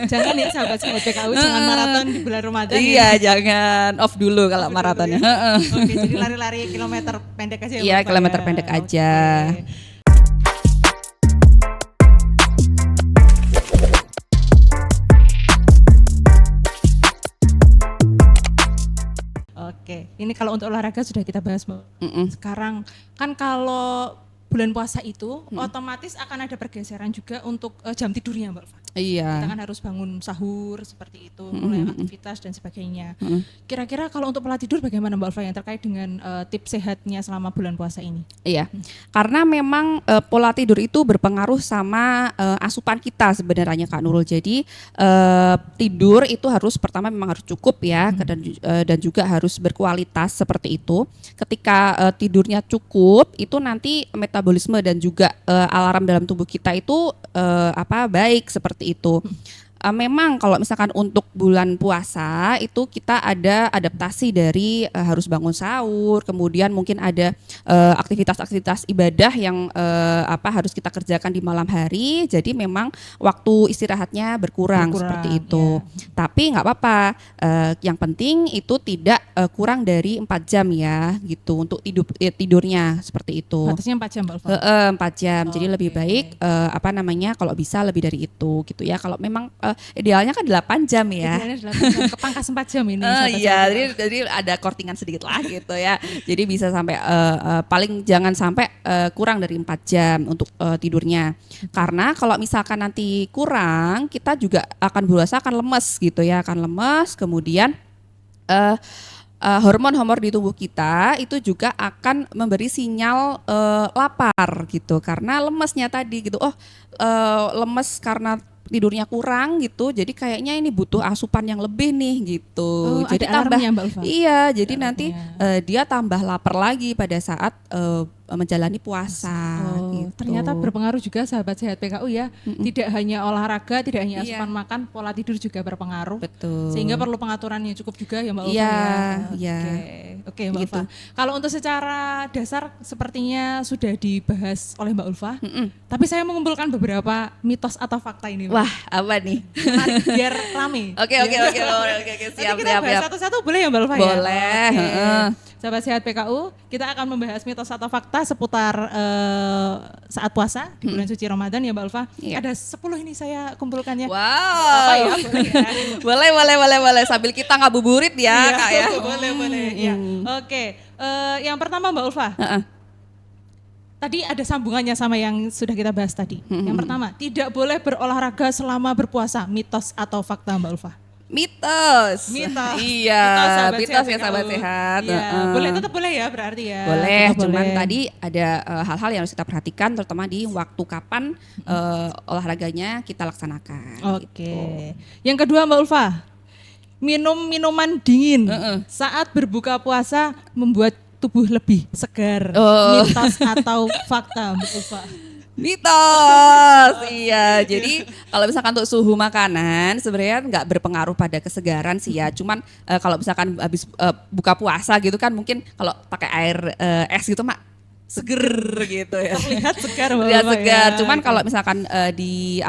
Jangan ya sahabat sehat PKU, jangan maraton di bulan Ramadan. Iya, jangan off dulu kalau maratonnya. Oke, jadi lari-lari kilometer pendek aja ya. Iya, kilometer pendek aja. Oke, ini kalau untuk olahraga sudah kita bahas Mbak. Sekarang kan kalau bulan puasa itu otomatis akan ada pergeseran juga untuk jam tidurnya Mbak Ulfa. Iya. Kita kan harus bangun sahur seperti itu, mulai aktivitas dan sebagainya. Kira-kira kalau untuk pola tidur bagaimana Mbak Ulfa yang terkait dengan tips sehatnya selama bulan puasa ini? Iya, karena memang pola tidur itu berpengaruh sama asupan kita sebenarnya Kak Nurul. Jadi tidur itu pertama memang harus cukup ya, dan juga harus berkualitas seperti itu. Ketika tidurnya cukup, itu nanti metabolisme dan juga alarm dalam tubuh kita itu baik seperti itu. Memang kalau misalkan untuk bulan puasa itu kita ada adaptasi dari harus bangun sahur, kemudian mungkin ada aktivitas-aktivitas ibadah yang harus kita kerjakan di malam hari. Jadi memang waktu istirahatnya berkurang seperti itu. Ya. Tapi nggak apa-apa. Yang penting itu tidak kurang dari 4 jam ya, gitu untuk tidurnya seperti itu. Batasnya 4 jam, Mbak Ulfa. 4 jam. Jadi lebih baik kalau bisa lebih dari itu gitu ya. Kalau memang idealnya kan 8 jam ya. Idealnya 8 jam, kepangkas 4 jam ini. Iya, jadi ada kortingan sedikit lah gitu ya. Jadi bisa sampai paling jangan sampai kurang dari 4 jam untuk tidurnya. Karena kalau misalkan nanti kurang, kita juga akan lemes gitu ya, akan lemes, kemudian hormon-hormon di tubuh kita itu juga akan memberi sinyal lapar gitu, karena lemesnya tadi gitu. Lemes karena tidurnya kurang gitu, jadi kayaknya ini butuh asupan yang lebih nih gitu. Jadi tambah, Mbak Ulfa? Iya, jadi nanti dia tambah lapar lagi pada saat menjalani puasa. Gitu. Ternyata berpengaruh juga sahabat sehat PKU ya. Tidak hanya olahraga, tidak hanya asupan makan, pola tidur juga berpengaruh. Betul. Sehingga perlu pengaturan yang cukup juga ya Mbak Ulfa. Iya. Oke, Mbak Ulfa. Kalau untuk secara dasar sepertinya sudah dibahas oleh Mbak Ulfa. Tapi saya mengumpulkan beberapa mitos atau fakta ini, Mbak. Wah, apa nih? Menarik biar rame. Oke, siap. Kita bahas satu-satu boleh ya Mbak Ulfa? Boleh. Sahabat sehat PKU, kita akan membahas mitos atau fakta seputar saat puasa di bulan suci Ramadan ya Mbak Ulfa. Iya. Ada 10 ini saya kumpulkannya. Wow. Apa ya? Boleh. Sambil kita ngabuburit ya, Kak ya. Boleh. Ya. Oke, yang pertama Mbak Ulfa. Tadi ada sambungannya sama yang sudah kita bahas tadi. Yang pertama, tidak boleh berolahraga selama berpuasa. Mitos atau fakta Mbak Ulfa? Mitos. Iya, mitos ya sahabat sehat. Iya, boleh, tetap boleh ya berarti ya. Boleh, cuman tadi ada hal-hal yang harus kita perhatikan, terutama di waktu kapan olahraganya kita laksanakan. Oke. Gitu. Yang kedua Mbak Ulfa, minum minuman dingin saat berbuka puasa membuat tubuh lebih segar. Mitos atau fakta Mbak Ulfa? Mitos, iya. Jadi kalau misalkan untuk suhu makanan sebenarnya nggak berpengaruh pada kesegaran sih ya. Cuman kalau misalkan habis buka puasa gitu kan mungkin kalau pakai air es gitu mak seger gitu ya. Terlihat segar, Terlihat segar. Cuman kalau misalkan di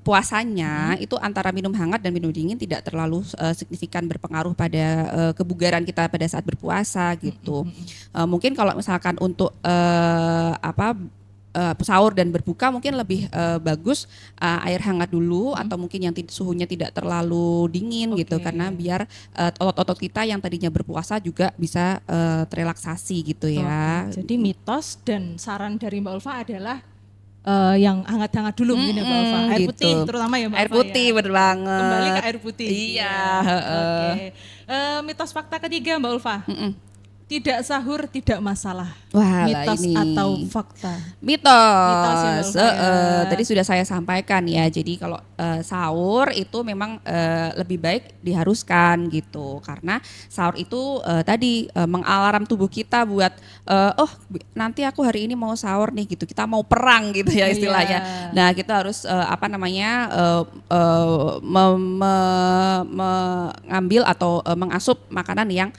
puasanya itu antara minum hangat dan minum dingin tidak terlalu signifikan berpengaruh pada kebugaran kita pada saat berpuasa gitu. Mungkin kalau misalkan untuk sahur dan berbuka mungkin lebih bagus air hangat dulu atau mungkin yang suhunya tidak terlalu dingin gitu, karena biar otot-otot kita yang tadinya berpuasa juga bisa terelaksasi gitu ya. Jadi mitos dan saran dari Mbak Ulfa adalah yang hangat-hangat dulu mungkin ya Mbak Ulfa. Air gitu. putih terutama ya Mbak Air Ulfa putih ya. bener banget. Kembali ke air putih. Iya. Oke. Mitos fakta ketiga Mbak Ulfa. Tidak sahur tidak masalah. Wah, Mitos ini atau fakta? Mitos. Ya, Mbak Ulfa, ya. Tadi sudah saya sampaikan ya. Jadi kalau sahur itu memang lebih baik diharuskan gitu, karena sahur itu tadi mengalarm tubuh kita buat nanti aku hari ini mau sahur nih gitu. Kita mau perang gitu ya istilahnya. Nah, kita harus mengambil atau mengasup makanan yang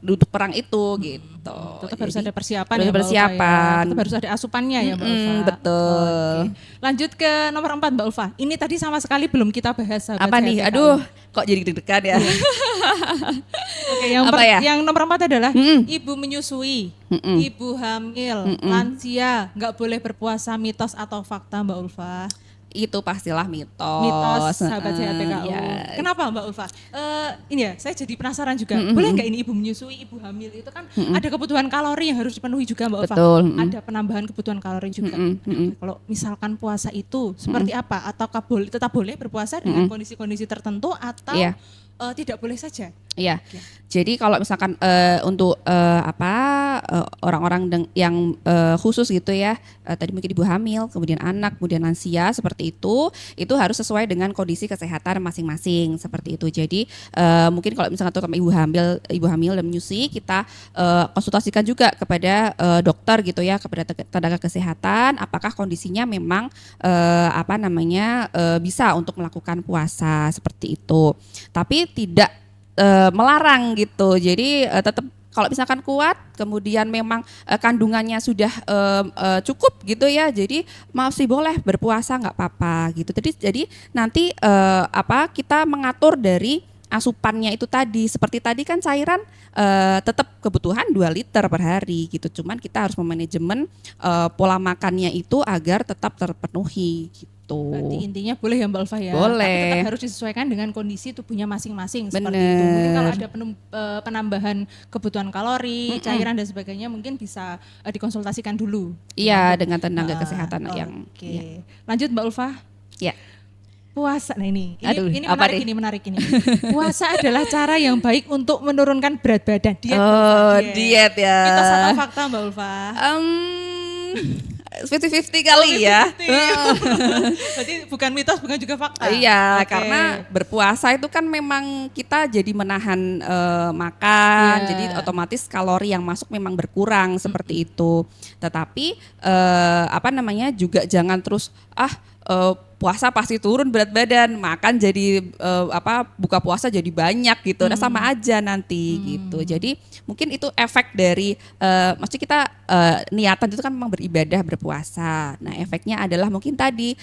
untuk perang itu gitu. Tetap harus ada persiapan harus ya Mbak persiapan. Ulfa ya. Tetap harus ada asupannya ya Mbak Ulfa. Betul. Oke. Lanjut ke nomor 4 Mbak Ulfa. Ini tadi sama sekali belum kita bahas. Apa nih? Aduh, kok jadi deg-degan ya? Oke, yang nomor 4 adalah ibu menyusui, ibu hamil, lansia nggak boleh berpuasa, mitos atau fakta Mbak Ulfa? Itu pastilah mitos. Mitos sahabat sehat PKU. Ya. Kenapa Mbak Ulfa? Ini ya, saya jadi penasaran juga. Boleh nggak ini ibu menyusui, ibu hamil itu kan ada kebutuhan kalori yang harus dipenuhi juga Mbak Ulfa. Betul. Ada penambahan kebutuhan kalori juga. Kalau misalkan puasa itu seperti apa? Ataukah tetap boleh berpuasa dengan kondisi-kondisi tertentu atau tidak boleh saja? Iya. Jadi kalau misalkan untuk orang-orang yang khusus gitu ya, tadi mungkin ibu hamil, kemudian anak, kemudian lansia seperti itu harus sesuai dengan kondisi kesehatan masing-masing seperti itu. Jadi mungkin kalau misalkan terutama ibu hamil dan menyusui, kita konsultasikan juga kepada dokter gitu ya, kepada tenaga kesehatan, apakah kondisinya memang bisa untuk melakukan puasa seperti itu. Tapi tidak melarang gitu. Jadi tetap kalau misalkan kuat, kemudian memang kandungannya sudah cukup gitu ya, jadi masih boleh berpuasa nggak apa-apa gitu. Jadi nanti kita mengatur dari asupannya itu tadi. Seperti tadi kan cairan tetap kebutuhan 2 liter per hari gitu. Cuman kita harus memanajemen pola makannya itu agar tetap terpenuhi gitu. Berarti intinya boleh ya Mbak Ulfa ya. Boleh. Tapi tetap harus disesuaikan dengan kondisi tubuhnya masing-masing seperti itu. Mungkin kalau ada penambahan kebutuhan kalori, cairan dan sebagainya mungkin bisa dikonsultasikan dulu. Iya, dengan tenaga kesehatan yang. Oke. Lanjut Mbak Ulfa. Ya. Puasa, nah ini menarik ini. Puasa adalah cara yang baik untuk menurunkan berat badan. Diet ya. Mitos atau fakta Mbak Ulfa? 50-50 kali ya. Berarti bukan mitos, bukan juga fakta. Iya, karena berpuasa itu kan memang kita jadi menahan makan, jadi otomatis kalori yang masuk memang berkurang seperti itu. Tetapi juga jangan terus puasa pasti turun berat badan, makan jadi buka puasa jadi banyak gitu. Nah, sama aja nanti gitu. Jadi mungkin itu efek dari maksudnya kita niatan itu kan memang beribadah berpuasa. Nah, efeknya adalah mungkin tadi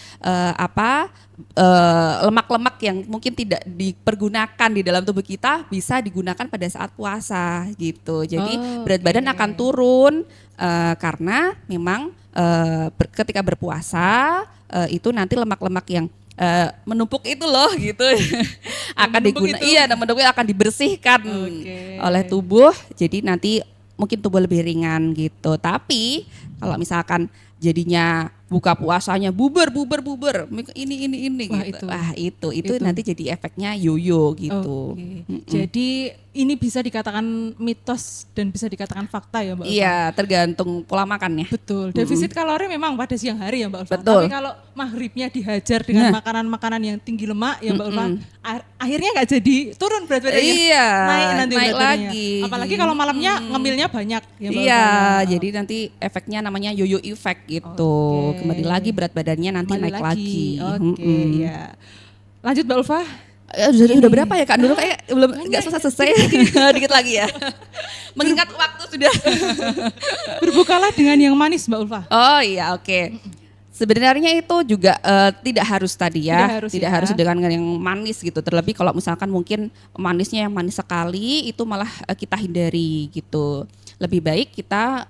lemak-lemak yang mungkin tidak dipergunakan di dalam tubuh kita bisa digunakan pada saat puasa gitu. Jadi berat badan akan turun karena memang ketika berpuasa itu nanti lemak-lemak yang menumpuk itu loh gitu akan akan dibersihkan oleh tubuh, jadi nanti mungkin tubuh lebih ringan gitu. Tapi kalau misalkan jadinya buka puasanya buber ini Wah, gitu. Itu nanti jadi efeknya yoyo gitu. Jadi ini bisa dikatakan mitos dan bisa dikatakan fakta ya Mbak Ulfa? Iya, tergantung pola makannya. Betul. Defisit kalori memang pada siang hari ya Mbak Ulfa. Betul. Tapi kalau maghribnya dihajar dengan makanan-makanan yang tinggi lemak ya Mbak Ulfa, akhirnya nggak jadi turun berat badannya. Iya, naik nanti naik berat badannya. lagi. Apalagi kalau malamnya ngemilnya banyak ya Mbak Iya, Ulfa. jadi nanti efeknya namanya yoyo effect gitu. Kembali lagi berat badannya nanti naik lagi. Oke, ya. Lanjut Mbak Ulfa. Sudah berapa ya Kak? Dulu kayak belum nggak selesai. Dikit lagi ya. Mengingat waktu sudah. Berbukalah dengan yang manis Mbak Ulfa. Oh iya, oke. Sebenarnya itu juga tidak harus tadi ya, Tidak harus ya. dengan yang manis gitu. Terlebih kalau misalkan mungkin manisnya yang manis sekali itu malah kita hindari gitu. Lebih baik kita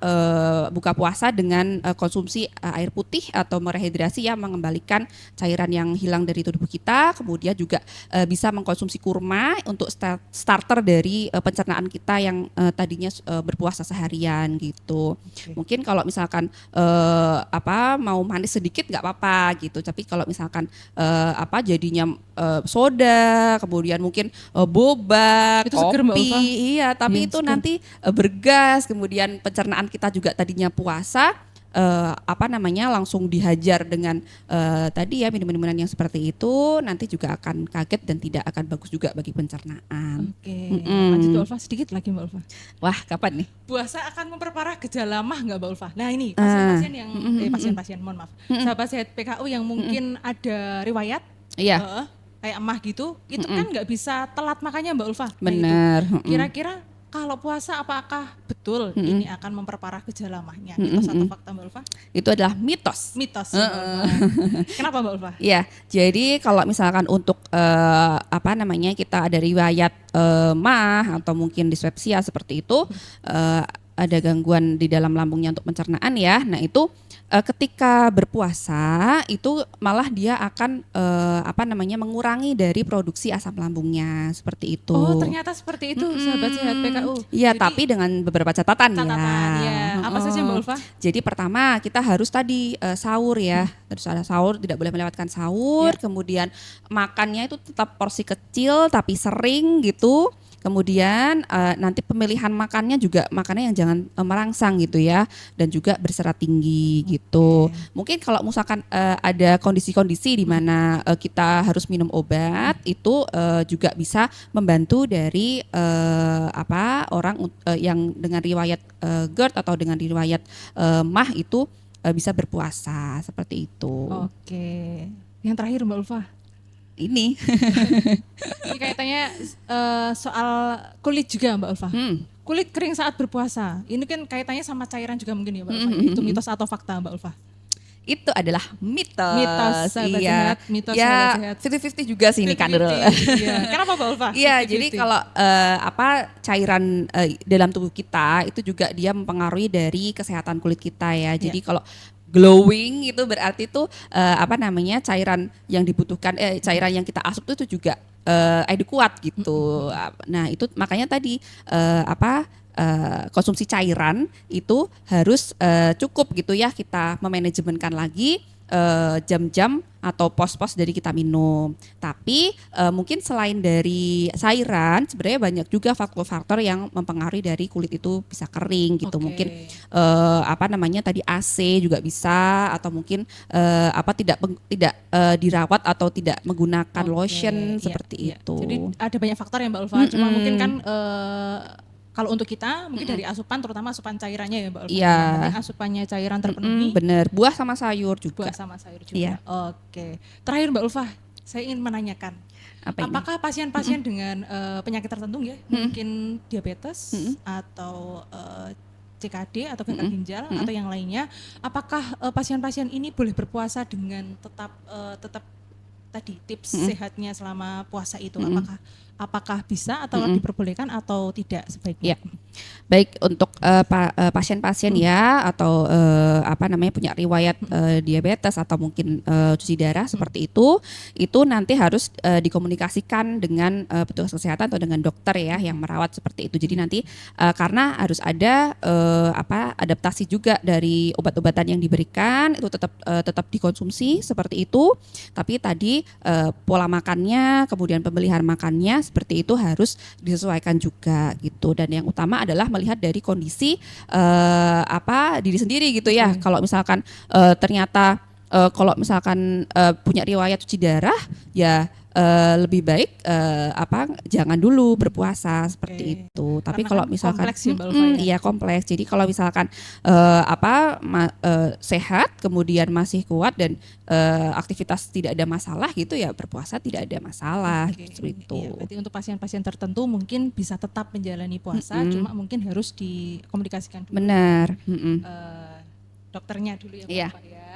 buka puasa dengan konsumsi air putih atau merehidrasi yang mengembalikan cairan yang hilang dari tubuh kita. Kemudian juga bisa mengkonsumsi kurma untuk starter dari pencernaan kita yang tadinya berpuasa seharian gitu. Mungkin kalau misalkan mau manis sedikit nggak apa-apa gitu. Tapi kalau misalkan jadinya soda, kemudian mungkin boba, Itu seger, Mbak kopi, Ulfa. iya. Tapi Iya, itu seger. nanti bergas, kemudian pencernaan kita juga tadinya puasa. Langsung dihajar dengan tadi ya minuman-minuman yang seperti itu, nanti juga akan kaget dan tidak akan bagus juga bagi pencernaan. Oke, lanjut Mbak Ulfa sedikit lagi Mbak Ulfa. Wah, kapan nih? Puasa akan memperparah gejala mah nggak Mbak Ulfa? Nah ini pasien-pasien yang pasien-pasien mohon maaf, sahabat sehat PKU yang mungkin ada riwayat Iya, kayak emah gitu, itu kan nggak bisa telat makannya Mbak Ulfa. Nah, itu. benar. Kira-kira kalau puasa apakah betul ini akan memperparah gejala mahnya? Mitos atau fakta Mbak Ulfa? Itu adalah mitos. Mitos. Mbak Ulfa. Kenapa Mbak Ulfa? Ya, jadi kalau misalkan untuk kita ada riwayat mah atau mungkin dispepsia seperti itu, ada gangguan di dalam lambungnya untuk pencernaan ya. Nah itu ketika berpuasa itu malah dia akan mengurangi dari produksi asam lambungnya seperti itu. Oh ternyata seperti itu sahabat sehat PKU. Iya, Jadi, tapi dengan beberapa catatan ya. Apa saja Mbak Ulfa? Jadi pertama kita harus tadi sahur ya, terus ada sahur, tidak boleh melewatkan sahur. Kemudian makannya itu tetap porsi kecil tapi sering gitu. Kemudian nanti pemilihan makannya juga makannya yang jangan merangsang gitu ya, dan juga berserat tinggi gitu. Mungkin kalau misalkan ada kondisi-kondisi di mana kita harus minum obat, itu juga bisa membantu dari orang yang dengan riwayat GERD atau dengan riwayat MAH itu bisa berpuasa seperti itu. Oke. Yang terakhir Mbak Ulfa. Ini Ini kaitannya soal kulit juga Mbak Ulfa. Kulit kering saat berpuasa. Ini kan kaitannya sama cairan juga mungkin ya Mbak Ulfa. Itu mitos atau fakta Mbak Ulfa? itu adalah mitos. Mitos sahabat Iya. sehat, mitos Ya, sahabat sehat. 50-50 juga sih ini kan. Iya. Kenapa Mbak Ulfa? Iya, 50-50. jadi kalau cairan dalam tubuh kita itu juga dia mempengaruhi dari kesehatan kulit kita ya. Jadi kalau glowing itu berarti itu cairan yang dibutuhkan cairan yang kita asup itu juga kuat gitu. Nah, itu makanya tadi konsumsi cairan itu harus cukup gitu ya, kita memanajemenkan lagi jam-jam atau pos-pos dari kita minum. Tapi mungkin selain dari cairan sebenarnya banyak juga faktor-faktor yang mempengaruhi dari kulit itu bisa kering gitu. Mungkin tadi AC juga bisa, atau mungkin tidak dirawat atau tidak menggunakan lotion seperti itu. Jadi ada banyak faktor ya Mbak Ulfa. Cuma mungkin kan kalau untuk kita mungkin dari asupan, terutama asupan cairannya ya Mbak Ulfa. Iya. Yang penting asupannya cairan terpenuhi. Bener, buah sama sayur juga. Buah sama sayur juga. Iya. Oke. Terakhir Mbak Ulfa, saya ingin menanyakan, apakah pasien-pasien dengan penyakit tertentu ya, mungkin diabetes atau CKD atau gagal ginjal atau yang lainnya, apakah pasien-pasien ini boleh berpuasa dengan tetap tadi tips sehatnya selama puasa itu? Apakah bisa atau diperbolehkan atau tidak sebaiknya? Ya. Baik untuk pasien-pasien ya, atau punya riwayat diabetes atau mungkin cuci darah seperti itu nanti harus dikomunikasikan dengan petugas kesehatan atau dengan dokter ya yang merawat seperti itu. Jadi nanti karena harus ada adaptasi juga dari obat-obatan yang diberikan, itu tetap dikonsumsi seperti itu. Tapi tadi pola makannya, kemudian pemilihan makannya seperti itu harus disesuaikan juga gitu. Dan yang utama adalah melihat dari kondisi diri sendiri gitu ya. Kalau misalkan ternyata punya riwayat cuci darah ya lebih baik jangan dulu berpuasa seperti itu. Tapi kalau misalkan kompleks ya, Mbak Ulfa, ya? Iya kompleks. Jadi kalau misalkan sehat kemudian masih kuat dan aktivitas tidak ada masalah gitu ya, berpuasa tidak ada masalah seperti itu. Iya, berarti untuk pasien-pasien tertentu mungkin bisa tetap menjalani puasa, cuma mungkin harus dikomunikasikan dulu. Benar. Dokternya dulu ya Mbak Iya. Ulfa ya.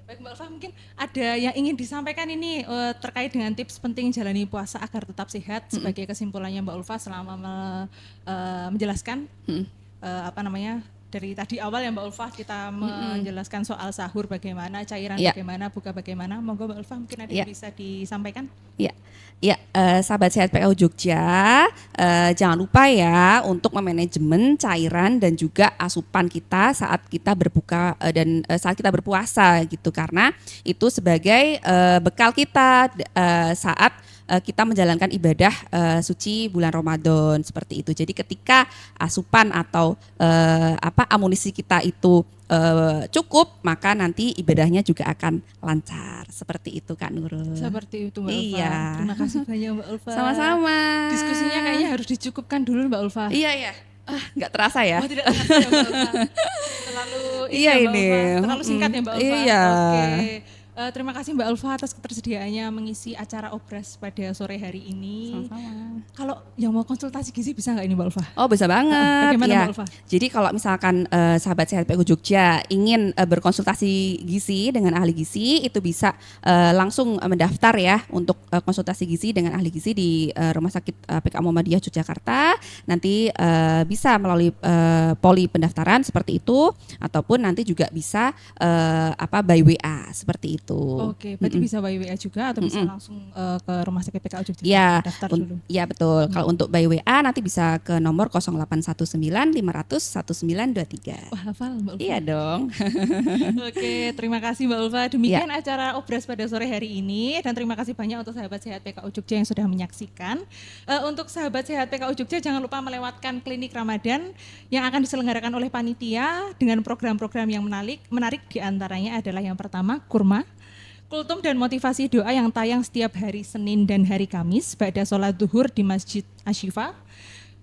Baik Mbak Ulfa, mungkin ada yang ingin disampaikan ini terkait dengan tips penting jalani puasa agar tetap sehat sebagai kesimpulannya Mbak Ulfa selama menjelaskan dari tadi awal ya Mbak Ulfa kita menjelaskan soal sahur bagaimana, cairan bagaimana, buka bagaimana. Monggo Mbak Ulfa mungkin ada yang bisa disampaikan. Sahabat sehat PKU Jogja, jangan lupa ya untuk memanajemen cairan dan juga asupan kita saat kita berbuka dan saat kita berpuasa gitu, karena itu sebagai bekal kita saat kita menjalankan ibadah suci bulan Ramadan seperti itu. Jadi ketika asupan atau amunisi kita itu cukup, maka nanti ibadahnya juga akan lancar. Seperti itu Kak Nurul. Seperti itu Mbak Ulfa. Iya. Terima kasih banyak Mbak Ulfa. Sama-sama. Diskusinya kayaknya harus dicukupkan dulu Mbak Ulfa. Iya. Nggak terasa ya? Oh tidak terasa ya Mbak Ulfa. Terlalu terlalu singkat ya Mbak Ulfa. Iya. Oke. Terima kasih Mbak Ulfa atas ketersediaannya mengisi acara Obras pada sore hari ini. Sama-sama. Kalau yang mau konsultasi gizi bisa nggak ini Mbak Ulfa? Oh bisa banget. Bagaimana ya. Mbak Ulfa? Jadi kalau misalkan sahabat sehat PKU Jogja ingin berkonsultasi gizi dengan ahli gizi, itu bisa langsung mendaftar ya untuk konsultasi gizi dengan ahli gizi di Rumah Sakit PK Muhammadiyah Yogyakarta. Nanti bisa melalui poli pendaftaran seperti itu, ataupun nanti juga bisa by WA seperti itu. Oke, berarti bisa by WA juga atau bisa langsung ke Rumah Sakit PKU Jogja daftar dulu. Ya betul. Kalau untuk by WA nanti bisa ke nomor 0819 500 1923. Wah, hafal Mbak Ulfa. Iya dong. Oke, terima kasih Mbak Ulfa. Demikian acara Obras pada sore hari ini, dan terima kasih banyak untuk sahabat sehat PKU Jogja yang sudah menyaksikan. Untuk sahabat sehat PKU Jogja jangan lupa melewatkan klinik Ramadan yang akan diselenggarakan oleh panitia dengan program-program yang menarik diantaranya adalah yang pertama kurma, kultum dan motivasi doa yang tayang setiap hari Senin dan hari Kamis ba'da sholat duhur di Masjid Ashifa.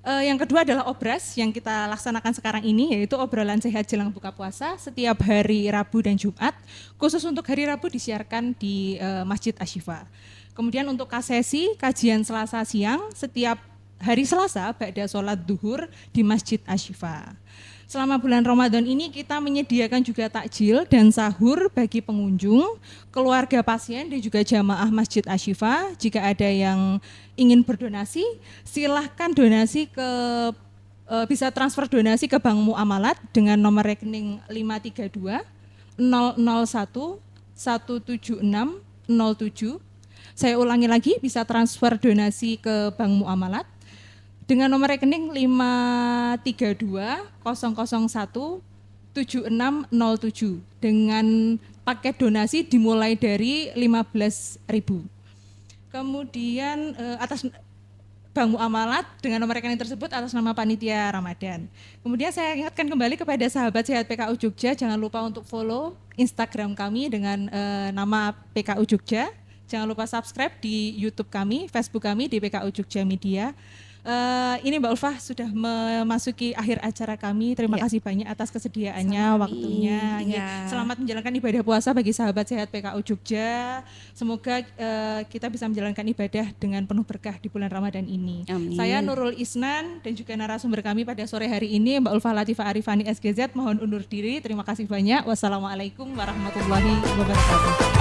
Yang kedua adalah obras yang kita laksanakan sekarang ini, yaitu obrolan sehat jelang buka puasa setiap hari Rabu dan Jumat. Khusus untuk hari Rabu disiarkan di Masjid Ashifa. Kemudian untuk kasesi kajian Selasa siang setiap hari Selasa ba'da sholat duhur di Masjid Ashifa. Selama bulan Ramadan ini kita menyediakan juga takjil dan sahur bagi pengunjung, keluarga pasien dan juga jamaah Masjid Ashifa. Jika ada yang ingin berdonasi, silahkan donasi bisa transfer donasi ke Bank Muamalat dengan nomor rekening 532 001 176 07. Saya ulangi lagi, bisa transfer donasi ke Bank Muamalat dengan nomor rekening 532 001 7607 dengan paket donasi dimulai dari 15.000. Kemudian atas Bank Muamalat dengan nomor rekening tersebut atas nama panitia Ramadan. Kemudian saya ingatkan kembali kepada sahabat sehat PKU Jogja, jangan lupa untuk follow Instagram kami dengan nama PKU Jogja. Jangan lupa subscribe di YouTube kami, Facebook kami di PKU Jogja Media. Ini Mbak Ulfa sudah memasuki akhir acara kami. Terima kasih banyak atas kesediaannya, waktunya. Selamat menjalankan ibadah puasa bagi sahabat sehat PKU Jogja. Semoga kita bisa menjalankan ibadah dengan penuh berkah di bulan Ramadan ini. Amin. Saya Nurul Isnan dan juga narasumber kami pada sore hari ini Mbak Ulfa Latifah Arifani SGZ mohon undur diri. Terima kasih banyak. Wassalamualaikum warahmatullahi wabarakatuh.